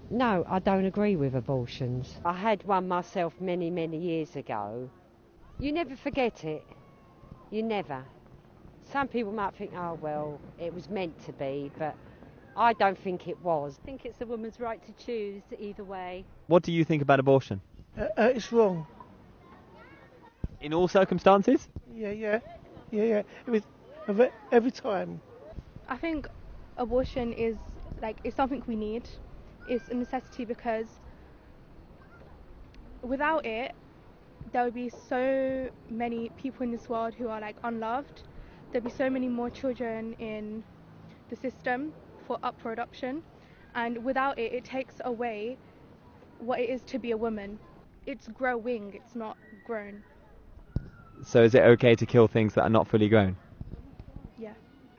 No, I don't agree with abortions. I had one myself many, many years ago. You never forget it. You never. Some people might think, oh well, it was meant to be, but I don't think it was. I think it's a woman's right to choose either way. What do you think about abortion? It's wrong. In all circumstances? Yeah. Every time. I think abortion is it's something we need. It's a necessity because without it, there would be so many people in this world who are unloved. There'd be so many more children in the system up for adoption, and without it, it takes away what it is to be a woman. It's growing, it's not grown. So is it okay to kill things that are not fully grown? Yeah.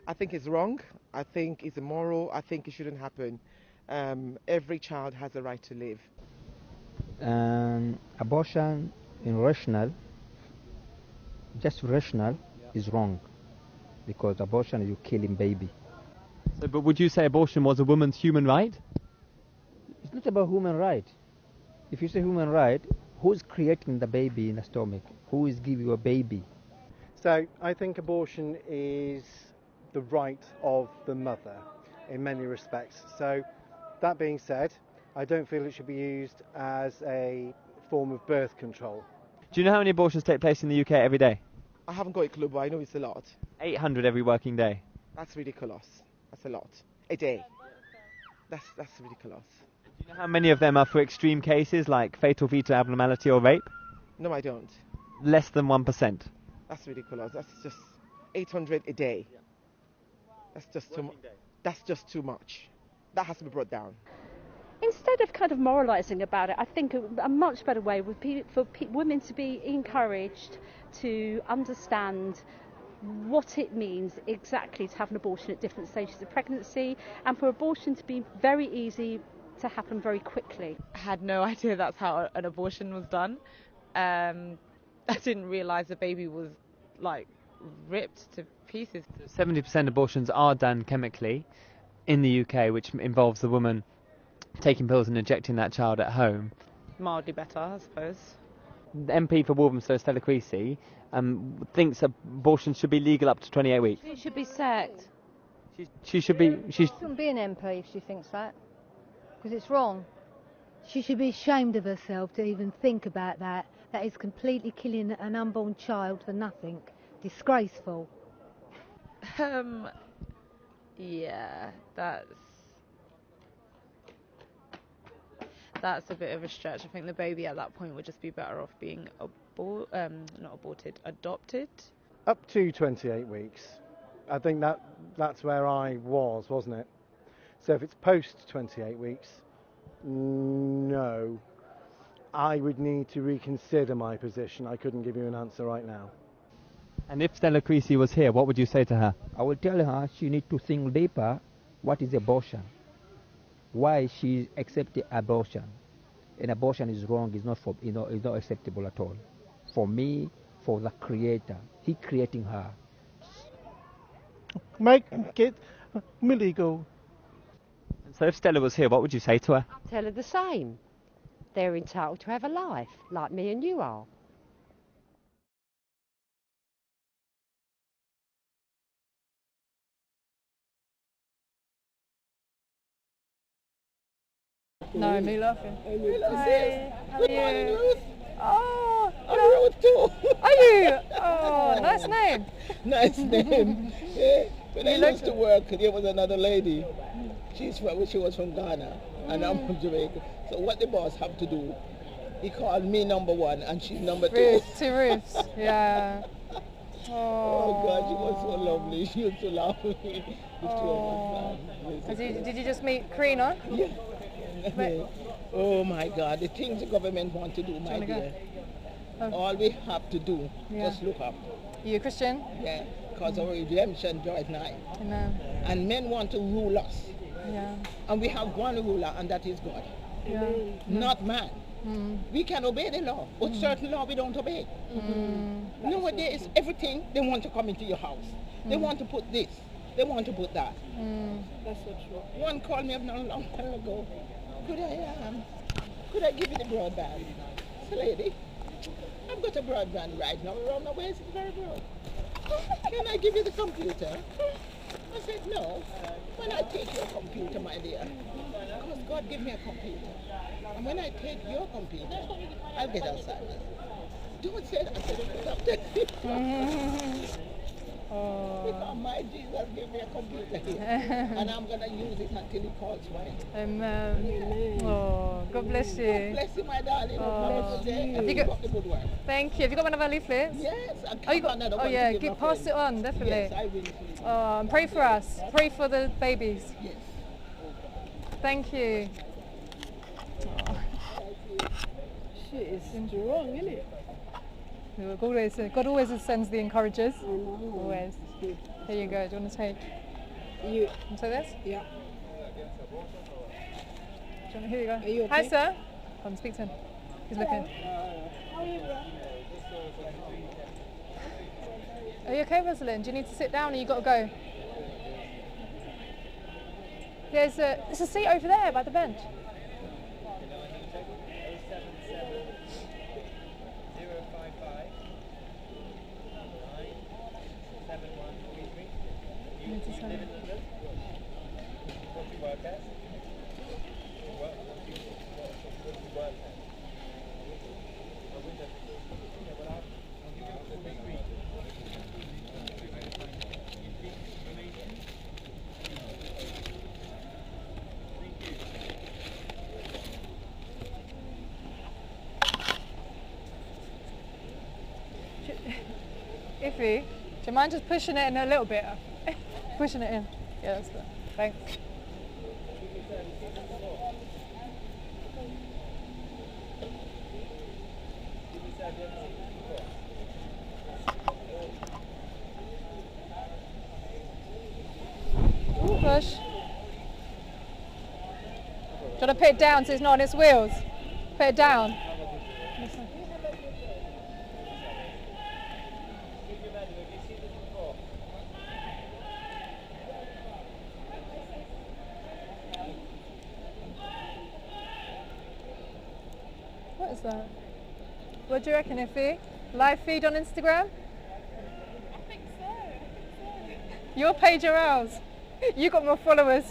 I think it's wrong. I think it's immoral. I think it shouldn't happen. Every child has a right to live. Abortion just rational, is wrong, because abortion is you killing baby. So, but would you say abortion was a woman's human right? It's not about human right. If you say human right, who's creating the baby in the stomach? Who is giving you a baby? So I think abortion is the right of the mother in many respects. So that being said, I don't feel it should be used as a form of birth control. Do you know how many abortions take place in the UK every day? I haven't got a clue, but I know it's a lot. 800 every working day. That's ridiculous. That's a lot. A day. That's ridiculous. Do you know how many of them are for extreme cases like fetal fetal abnormality or rape? No, I don't. Less than 1%. That's ridiculous. That's just 800 a day. That's just too much. That's just too much. That has to be brought down. Instead of kind of moralising about it, I think a much better way would be for women to be encouraged to understand what it means exactly to have an abortion at different stages of pregnancy, and for abortion to be very easy to happen very quickly. I had no idea that's how an abortion was done. I didn't realise the baby was ripped to pieces. 70% abortions are done chemically in the UK, which involves the woman taking pills and injecting that child at home. Mildly better, I suppose. The MP for Walthamstow, Stella Creasy, thinks abortion should be legal up to 28 weeks. She should be sacked. She should be... She shouldn't be an MP if she thinks that, because it's wrong. She should be ashamed of herself to even think about that. That is completely killing an unborn child for nothing. Disgraceful. Yeah, that's a bit of a stretch. I think the baby at that point would just be better off being adopted. Up to 28 weeks. I think that's where I was, wasn't it? So if it's post 28 weeks, no. I would need to reconsider my position. I couldn't give you an answer right now. And if Stella Creasy was here, what would you say to her? I will tell her she needs to think deeper. What is abortion? Why she accepted abortion? And abortion is wrong. It's not it's not acceptable at all. For me, for the Creator, He creating her. Make it illegal. So if Stella was here, what would you say to her? I'd tell her the same. They're entitled to have a life, like me and you are. No, me laughing. Hi, how are you? Ruth. Oh, I'm Ruth too. Are you? Oh, nice name. Nice name. Yeah. When I used to work, there was another lady. She was from Ghana, and I'm from Jamaica. So what the boss have to do? He called me number one, and she's number two. Ruth, two Ruths. Yeah. Oh God, she was so lovely. She used to laugh with me. Did you just meet Karina? Yeah. Oh my God, the things the government want to do, my dear. All we have to do, just look up. You a Christian? Yeah, because our redemption draweth nigh. Amen. And men want to rule us. Yeah. And we have one ruler, and that is God. Yeah. Not man. We can obey the law, but certain law we don't obey. Nowadays, everything, they want to come into your house. They want to put this. They want to put that. That's so true. One called me up not a long time ago. Could I give you the broadband? So lady, I've got a broadband right now around my waist, it's very broad. Can I give you the computer? I said, no. When I take your computer, my dear, because God gave me a computer. And when I take your computer, I'll get Alzheimer's. Don't say that. I said, because my Jesus gave me a computer here. And I'm going to use it until he calls mine. Amen. Oh, God bless you. God bless you, my darling. Oh. Have you got the good work? Thank you. Have you got one of our leaflets? Yes. Oh, you got another one? Oh, yeah. Pass it on, definitely. Yes, I will. Oh, and pray for us. Pray for the babies. Yes. Thank you. Oh. Shit is strong, isn't it? God always sends the encouragers. Always. Here you go. Do you want to take? You want to take this? Yeah. Here you go. Are you okay? Hi, sir. Come speak to him. He's looking. Are you okay, Rosalind? Do you need to sit down or you got to go? There's a seat over there by the bench. Iffy, do you mind just pushing it in a little bit? Pushing it in. Yeah, that's good. Thanks. Push. Do you want to put it down so it's not on its wheels? Put it down. What is that? What do you reckon, Iffy? Live feed on Instagram? I think so. Your page or ours? You got more followers.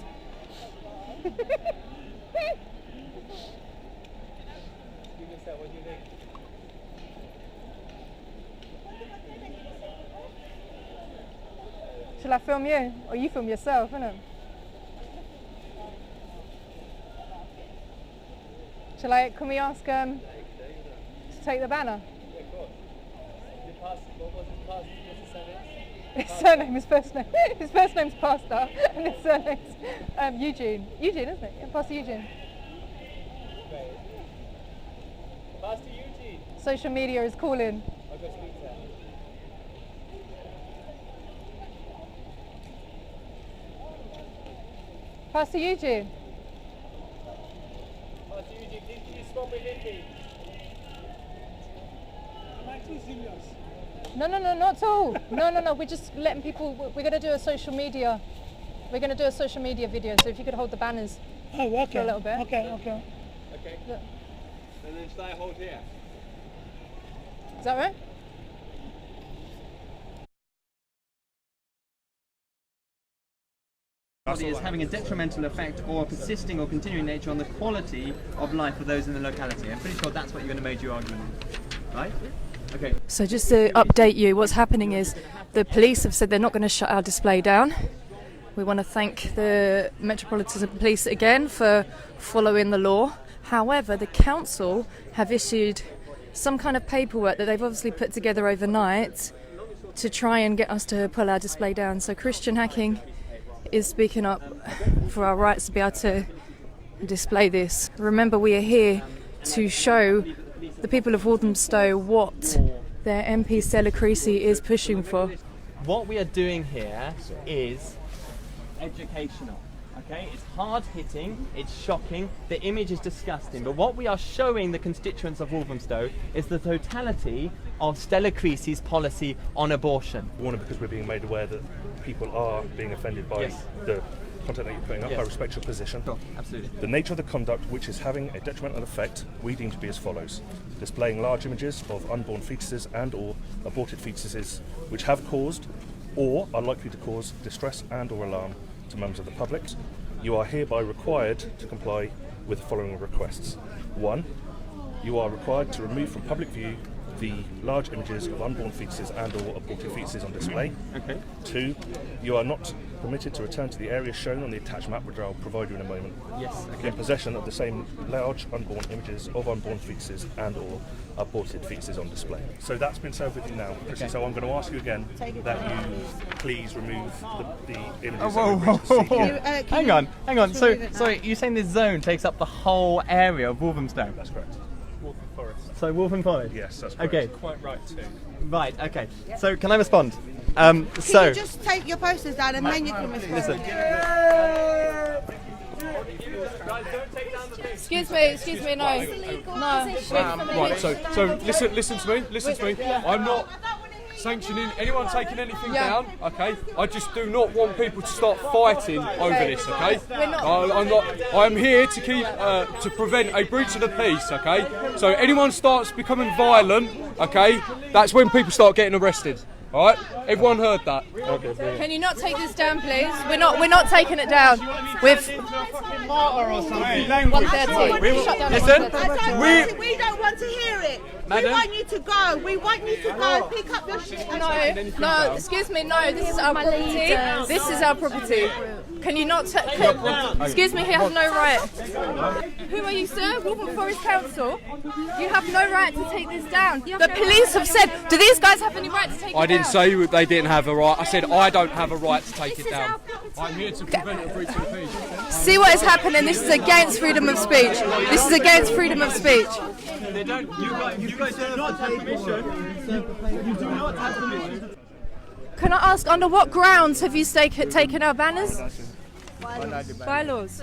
Shall I film you? Or you film yourself, innit? Can we ask to take the banner? Yeah, of course. What was his past? What's his surname? His surname, his first name. His first name's Pastor and his surname's Eugene. Eugene, isn't it? Yeah, Pastor Eugene. Great. Pastor Eugene. Social media is calling. I'll go speak to her. Pastor Eugene. Pastor Eugene, can you swap with Vicky? Am I too serious? No, not at all. No. We're just letting people. We're going to do a social media. We're going to do a social media video. So if you could hold the banners okay. for a little bit. Okay. Okay. Look. And then should I hold here? Is that right? Is having a detrimental effect or a persisting or continuing nature on the quality of life of those in the locality. I'm pretty sure that's what you're going to major your argument on, right? Okay. So just to update you, what's happening is the police have said they're not going to shut our display down. We want to thank the Metropolitan Police again for following the law. However, the council have issued some kind of paperwork that they've obviously put together overnight to try and get us to pull our display down. So Christian Hacking is speaking up for our rights to be able to display this. Remember, we are here to show the people of Walthamstow what their MP Stella Creasy is pushing for. What we are doing here is educational. Okay, it's hard-hitting, it's shocking, the image is disgusting, but what we are showing the constituents of Walthamstow is the totality of Stella Creasy's policy on abortion. Because we're being made aware that people are being offended by the content that you're putting up. Yes. I respect your position. Sure, absolutely. The nature of the conduct which is having a detrimental effect we deem to be as follows: displaying large images of unborn fetuses and or aborted fetuses which have caused or are likely to cause distress and or alarm to members of the public. You are hereby required to comply with the following requests. 1. You are required to remove from public view the large images of unborn fetuses and or aborted fetuses on display. Okay. 2. You are not permitted to return to the area shown on the attached map, which I'll provide you in a moment. Yes. In possession of the same large unborn images of unborn fetuses and or aborted fetuses on display. So that's been served with you now, Chrissy. Okay. So I'm going to ask you again that you please remove the images. Oh, that we wish to see. Hang on. So you're saying this zone takes up the whole area of Wolverhampton? That's correct. Wolverhampton Forest. So Wolverhampton Forest? Yes, that's correct. Okay. Quite right too. Right, okay. So can I respond? Can you just take your posters down and then you can respond? Listen. Excuse me, no. Right, so listen to me. I'm not sanctioning anyone taking anything down, okay? I just do not want people to start fighting over this, okay? I'm here to keep to prevent a breach of the peace, okay? So anyone starts becoming violent, okay? That's when people start getting arrested. All right, everyone heard that. Okay, Can you not take this down, please? We're not taking it down. With 1:30. Shut down at Listen, 1:30. We don't want to hear it. Madam? We want you to go. We want you to go. Pick up your shit. No, excuse me, no, this is our property. This is our property. Can you not excuse me, he has no right. Who are you, sir? Wolverhampton Forest Council? You have no right to take this down. The police have said, do these guys have any right to take it down? I didn't say they didn't have a right. I said I don't have a right to take it down. I'm here to prevent a breach of the peace. See what is happening? This is against freedom of speech. This is against freedom of speech. They don't. You guys do not have permission. You do not have permission. Can I ask, under what grounds have you taken our banners? Bylaws.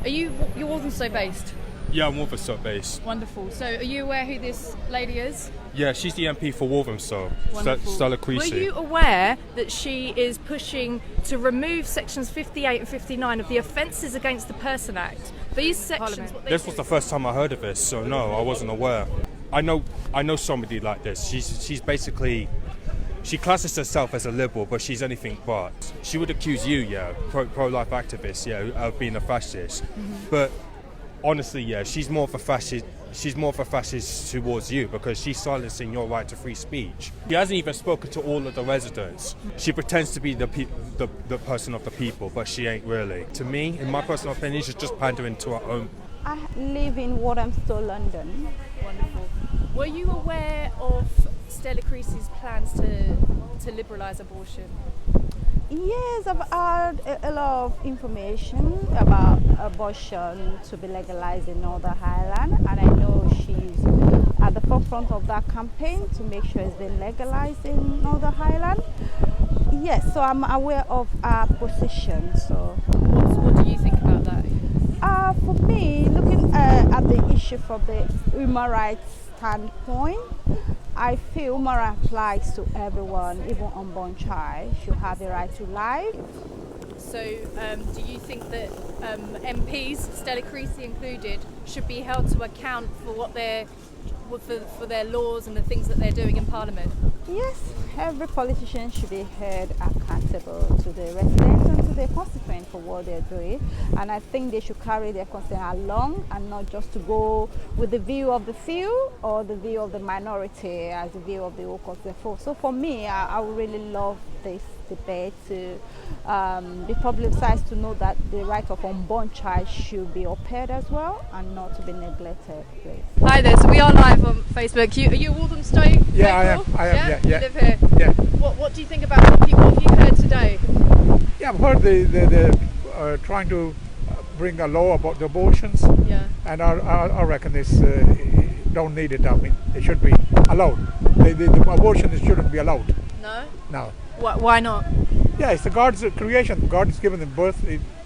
You're Walthamstow based? Yeah, I'm Walthamstow based. Wonderful. So are you aware who this lady is? Yeah, she's the MP for Walthamstow, Wonderful. Stella Creasy. Were you aware that she is pushing to remove sections 58 and 59 of the Offences Against the Person Act? These sections... This was the first time I heard of this, so no, I wasn't aware. I know somebody like this. She's basically, she classes herself as a liberal, but she's anything but. She would accuse you, pro-life activist, of being a fascist. Mm-hmm. But honestly, she's more of a fascist. She's more of a fascist towards you because she's silencing your right to free speech. She hasn't even spoken to all of the residents. She pretends to be the person of the people, but she ain't really. To me, in my personal opinion, she's just pandering to her own. I live in Walthamstow, London. Wonderful. Were you aware of Stella Creasy's plans to liberalise abortion? Yes, I've had a lot of information about abortion to be legalised in Northern Ireland, and I know she's at the forefront of that campaign to make sure it's been legalised in Northern Ireland. Yes, so I'm aware of our position. So, what do you think about that? For me, looking at the issue from the human rights standpoint, I feel human rights applies to everyone, even unborn child should have the right to life. So, do you think that MPs, Stella Creasy included, should be held to account for what for their laws and the things that they're doing in Parliament? Yes, every politician should be held accountable to the residents and to their constituents for what they're doing, and I think they should carry their concern along and not just to go with the view of the few or the view of the minority as the view of the whole constituent. So for me, I would really love this debate to be publicized, to know that the right of unborn child should be upheld as well and not to be neglected, please. Hi there, so we are live on Facebook. Are you Walthamstow? Yeah, I am. Yeah. You live here? Yeah. What do you think about what have you heard today? Yeah, I've heard they're trying to bring a law about the abortions. Yeah. And I reckon this don't need it. I mean, it should be allowed. The abortion shouldn't be allowed. No? No. Why not? Yeah, it's the God's creation. God has given them birth.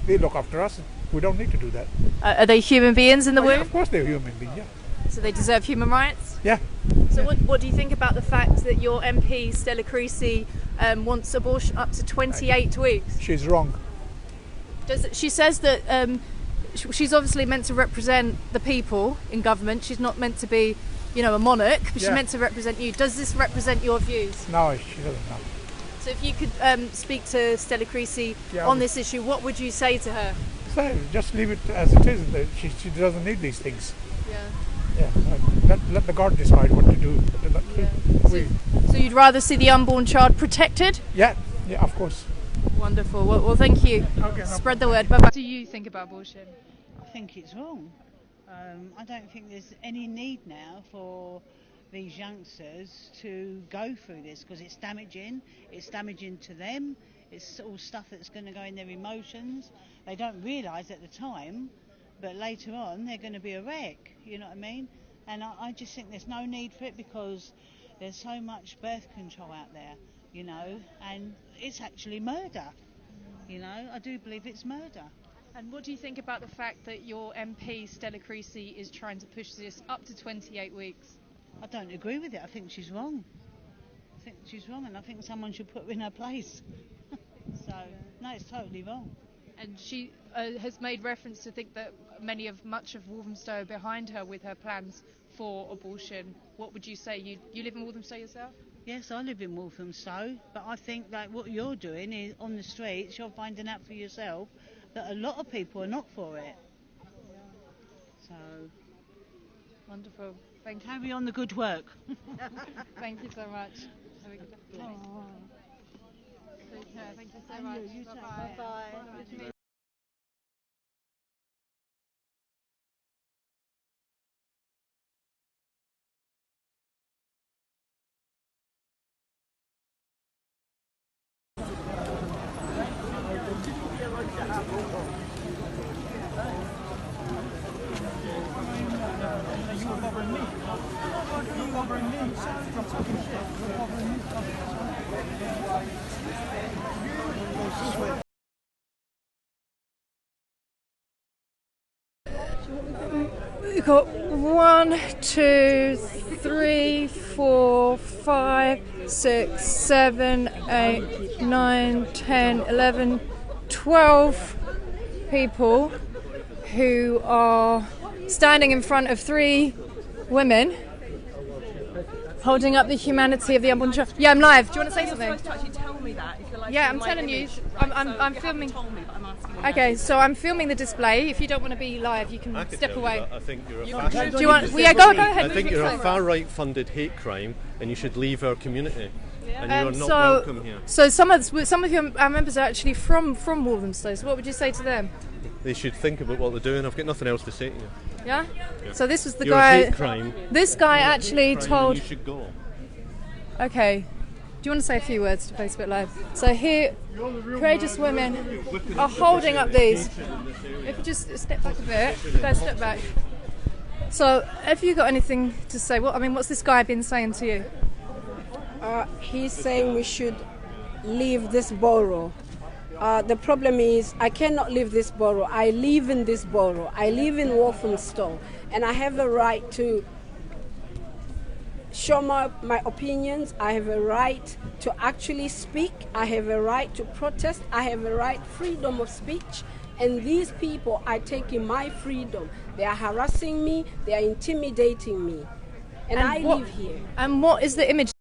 They look after us. We don't need to do that. Are they human beings in the womb? Yeah, of course they're human beings, yeah. So they deserve human rights? Yeah. So what do you think about the fact that your MP, Stella Creasy, wants abortion up to 28 weeks. She's wrong. She says that she's obviously meant to represent the people in government. She's not meant to be, a monarch, but she's meant to represent you. Does this represent your views? No, she doesn't know. So if you could speak to Stella Creasy on this issue, what would you say to her? So just leave it as it is. She doesn't need these things. Yeah. Yeah. Let the guard decide what to do. So you'd rather see the unborn child protected? Yeah, of course. Wonderful. Well, thank you. Okay, Spread the word. Bye bye. What do you think about abortion? I think it's wrong. I don't think there's any need now for these youngsters to go through this because it's damaging. It's damaging to them. It's all stuff that's going to go in their emotions. They don't realise at the time, but later on they're going to be a wreck. You know what I mean? And I just think there's no need for it because there's so much birth control out there, and it's actually murder. I do believe it's murder. And what do you think about the fact that your MP, Stella Creasy, is trying to push this up to 28 weeks? I don't agree with it. I think she's wrong. And I think someone should put her in her place. So, no, it's totally wrong. And she has made reference to think that much of Walthamstow are behind her with her plans for abortion. What would you say? You live in Walthamstow yourself? Yes, I live in Walthamstow, but I think what you're doing is on the streets, you're finding out for yourself that a lot of people are not for it. So, wonderful. Thank you. Carry on the good work. Thank you so much. Have a good day. Take care. Thank you so much. Bye-bye. We've got 1, 2, 3, 4, 5, 6, 7, 8, 9, 10, 11, 12 people who are standing in front of 3 women holding up the humanity of the unborn child. Yeah, I'm live. Do you want to say something? You're supposed to actually tell me that if you're like. Yeah, I'm telling you. I'm filming. Told me, but I'm asking you. Okay, so I'm filming the display. If you don't want to be live, you can step away. I think you're Do you want? Well, yeah, go ahead. I think you're a far-right funded hate crime, and you should leave our community. And you are not welcome here. So some of our members are actually from Walthamstow. So what would you say to them? They should think about what they're doing. I've got nothing else to say to you. Yeah. So this was the You're guy. A hate crime. This guy actually told. You should go. Okay. Do you want to say a few words to Facebook Live? So here, courageous women are holding up these. If you just step back a bit, go step back. So, have you got anything to say? What's this guy been saying to you? He's saying we should leave this borough. The problem is I cannot leave this borough. I live in this borough. I live in Walthamstow, and I have a right to show my opinions. I have a right to actually speak. I have a right to protest. I have a right, freedom of speech. And these people are taking my freedom. They are harassing me. They are intimidating me. And I live here. And what is the image?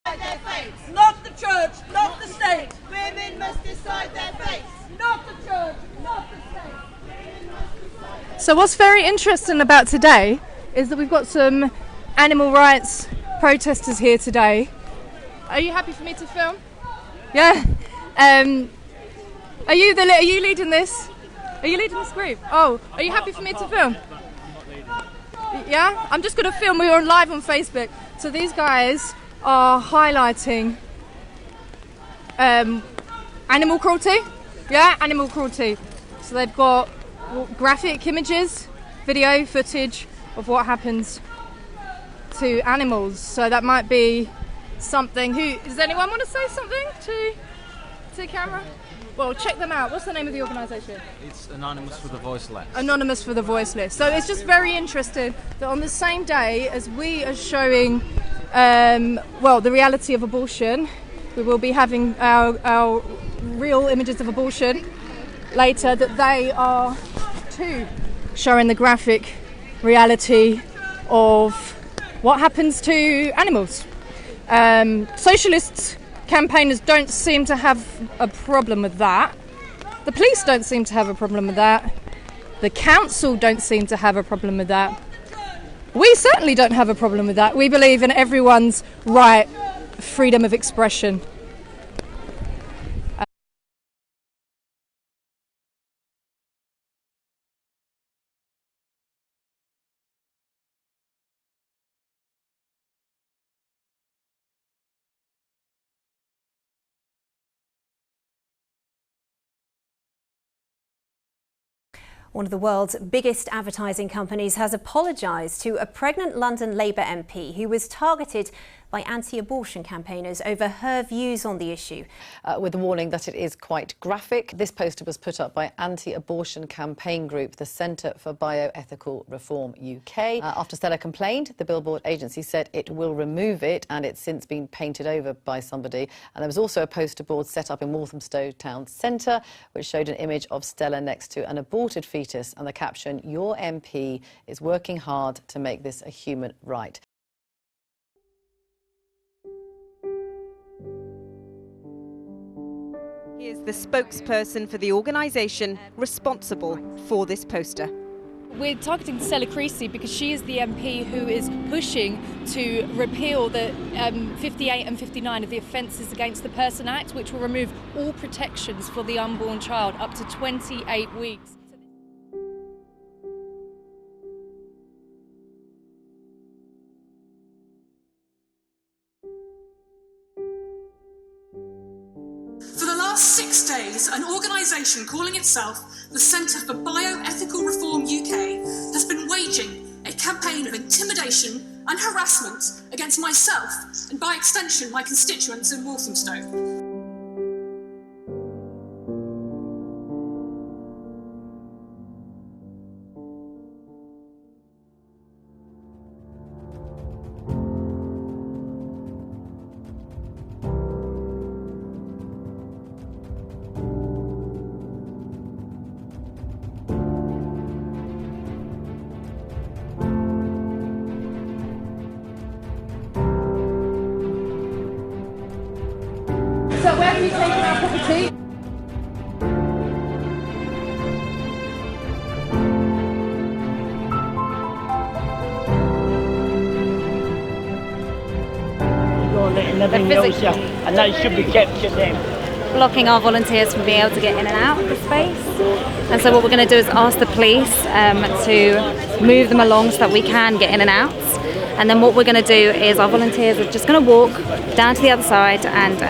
Their fates. Not the church, not the state. Women must decide their fates. Not the church, not the state. So what's very interesting about today is that we've got some animal rights protesters here today. Are you happy for me to film? Yeah. Are you leading this? Are you leading this group? Oh, are you happy for me to film? Yeah? I'm just going to film. We're live on Facebook. So these guys are highlighting animal cruelty. Yeah, animal cruelty. So they've got graphic images, video footage of what happens to animals. So that might be something. Does anyone want to say something to the camera? Well, check them out. What's the name of the organisation? It's Anonymous for the Voiceless. Anonymous for the Voiceless. So it's just very interesting that on the same day as we are showing well, the reality of abortion. We will be having our real images of abortion later, that they are too showing the graphic reality of what happens to animals. Socialist campaigners don't seem to have a problem with that. The police don't seem to have a problem with that. The council don't seem to have a problem with that. We certainly don't have a problem with that. We believe in everyone's right, freedom of expression. One of the world's biggest advertising companies has apologised to a pregnant London Labour MP who was targeted by anti-abortion campaigners over her views on the issue. With a warning that it is quite graphic. This poster was put up by anti-abortion campaign group, the Centre for Bioethical Reform UK. After Stella complained, the billboard agency said it will remove it, and it's since been painted over by somebody. And there was also a poster board set up in Walthamstow Town Centre, which showed an image of Stella next to an aborted fetus and the caption, "Your MP is working hard to make this a human right." Here's the spokesperson for the organisation responsible for this poster. We're targeting Stella Creasy because she is the MP who is pushing to repeal the 58 and 59 of the Offences Against the Person Act, which will remove all protections for the unborn child up to 28 weeks. For the last 6 days, an organisation calling itself the Centre for Bioethical Reform UK has been waging a campaign of intimidation and harassment against myself and, by extension, my constituents in Walthamstow. So where have you taken our property? You're letting everything else up, and they should be kept to them. Blocking our volunteers from being able to get in and out of the space. And so what we're going to do is ask the police to move them along so that we can get in and out. And then what we're going to do is our volunteers are just going to walk down to the other side and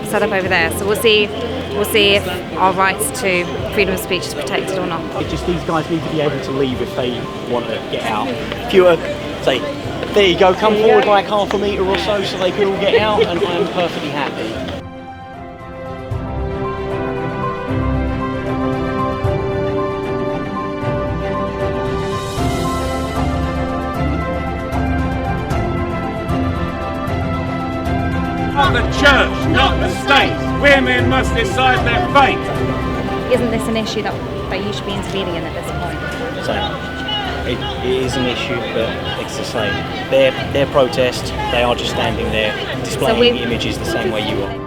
set up over there. So we'll see if our rights to freedom of speech is protected or not. It's just these guys need to be able to leave if they want to get out. If you were, say, there you go, come forward like half a metre or so they could all get out, and I'm perfectly happy. Not the church, not the state. Women must decide their fate. Isn't this an issue that you should be intervening in at this point? So, it is an issue, but it's the same. Their protest, they are just standing there displaying images the same way you are.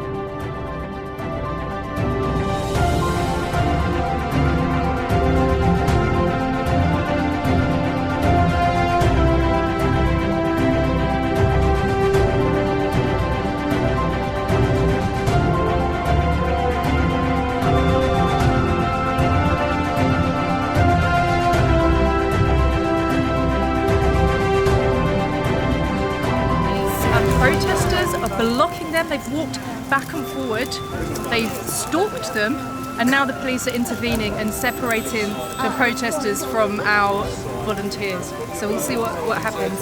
Protesters are blocking them. They've walked back and forward. They've stalked them, and now the police are intervening and separating the protesters from our volunteers. So we'll see what happens.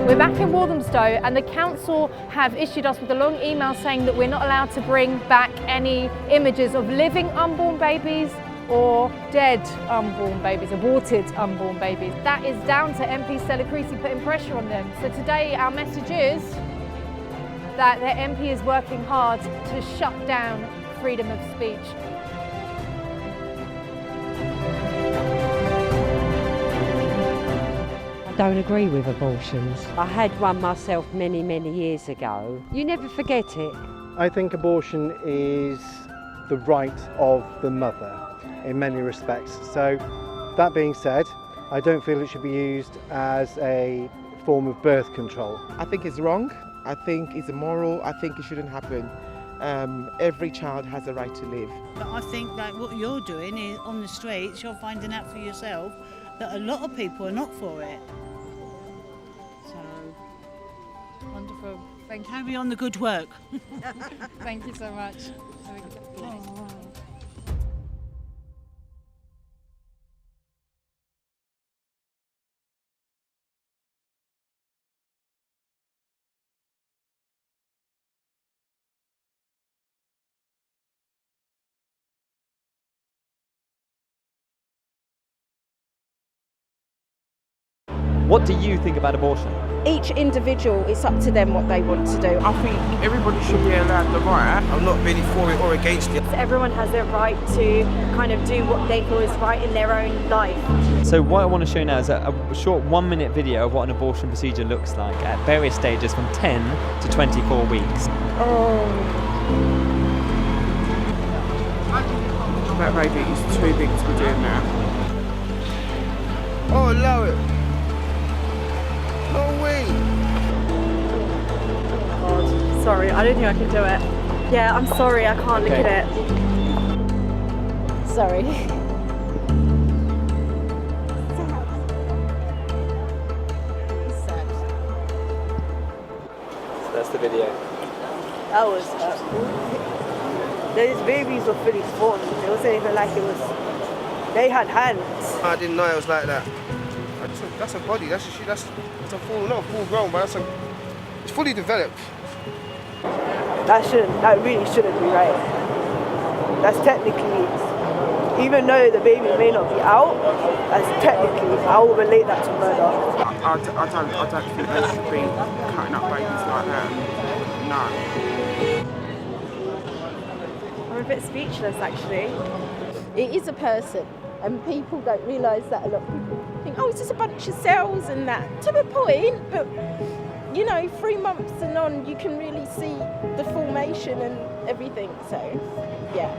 We're back in Walthamstow and the council have issued us with a long email saying that we're not allowed to bring back any images of living unborn babies or dead unborn babies, aborted unborn babies. That is down to MP Stella Creasy putting pressure on them. So today our message is that their MP is working hard to shut down freedom of speech. I don't agree with abortions. I had one myself many, many years ago. You never forget it. I think abortion is the right of the mother in many respects. So that being said, I don't feel it should be used as a form of birth control. I think it's wrong. I think it's immoral. I think it shouldn't happen. Every child has a right to live. But I think that what you're doing is on the streets, you're finding out for yourself that a lot of people are not for it. Wonderful. Thank you. Carry on the good work. Thank you so much. What do you think about abortion? Each individual, it's up to them what they want to do. I think everybody should be allowed the right. I'm not really for it or against it. Everyone has their right to kind of do what they feel is right in their own life. So what I want to show now is a short 1-minute video of what an abortion procedure looks like at various stages from 10 to 24 weeks. That baby is too big to be doing that. Oh, allow it. No way! God, sorry, I don't think I can do it. Yeah, I'm sorry, I can't look at it. Sorry. So that's the video. That was those babies were fully formed. It wasn't even like it was. They had hands. I didn't know it was like that. That's a body. That's a full, not full grown, but it's fully developed. That really shouldn't be right. That's technically, even though the baby may not be out, that's technically, I will relate that to murder. I don't think they should be cutting up babies like that. No. I'm a bit speechless, actually. It is a person, and people don't realise that. A lot of people think, oh, it's just a bunch of cells and that. To a point, but you know, 3 months and on, you can really see the formation and everything. So, yeah.